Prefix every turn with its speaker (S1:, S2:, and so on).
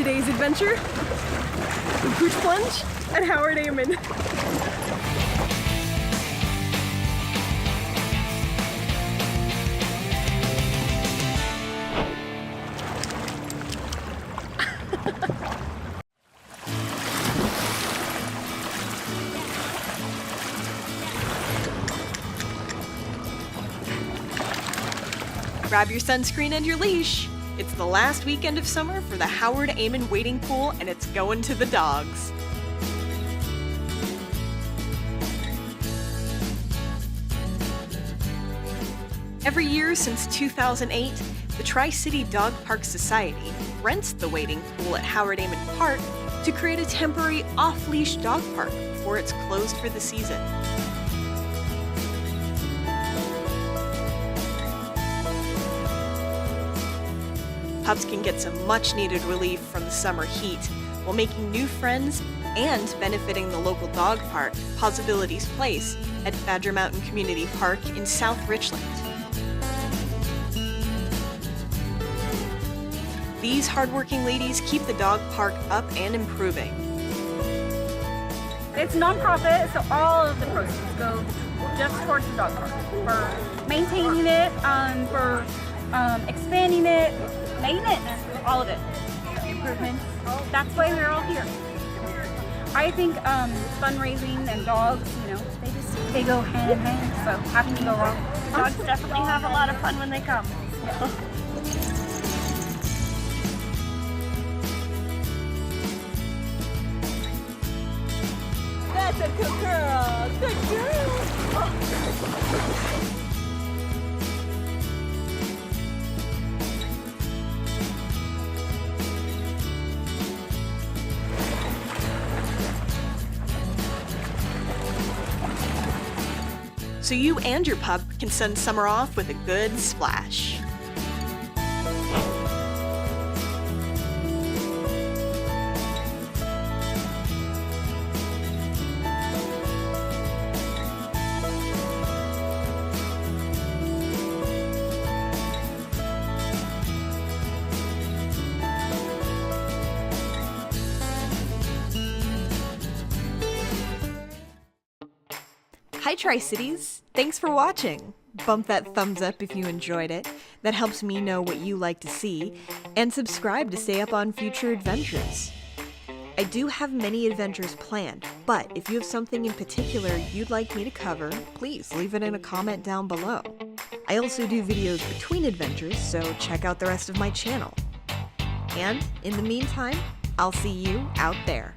S1: today's adventure, the Pooch Plunge at Howard Amen. Grab your sunscreen and your leash. It's the last weekend of summer for the Howard Amen wading pool, and it's going to the dogs. Every year since 2008, the Tri-City Dog Park Society rents the wading pool at Howard Amen Park to create a temporary off-leash dog park before it's closed for the season. Pups can get some much-needed relief from the summer heat while making new friends and benefiting the local dog park, Paws-abilities Place, at Badger Mountain Community Park in South Richland. These hardworking ladies keep the dog park up and improving.
S2: It's non-profit, so all of the proceeds go just towards the dog park, for maintaining it, for expanding it, maintenance, all of it, improvements. That's why we're all here. I think fundraising and dogs, they go hand in hand, so how can you go wrong?
S3: Dogs definitely have a lot of fun when they come.
S1: That's a good girl! Good girl! So you and your pup can send summer off with a good splash. Hi Tri-Cities! Thanks for watching! Bump that thumbs up if you enjoyed it. That helps me know what you like to see. And subscribe to stay up on future adventures. I do have many adventures planned, but if you have something in particular you'd like me to cover, please leave it in a comment down below. I also do videos between adventures, so check out the rest of my channel. And in the meantime, I'll see you out there.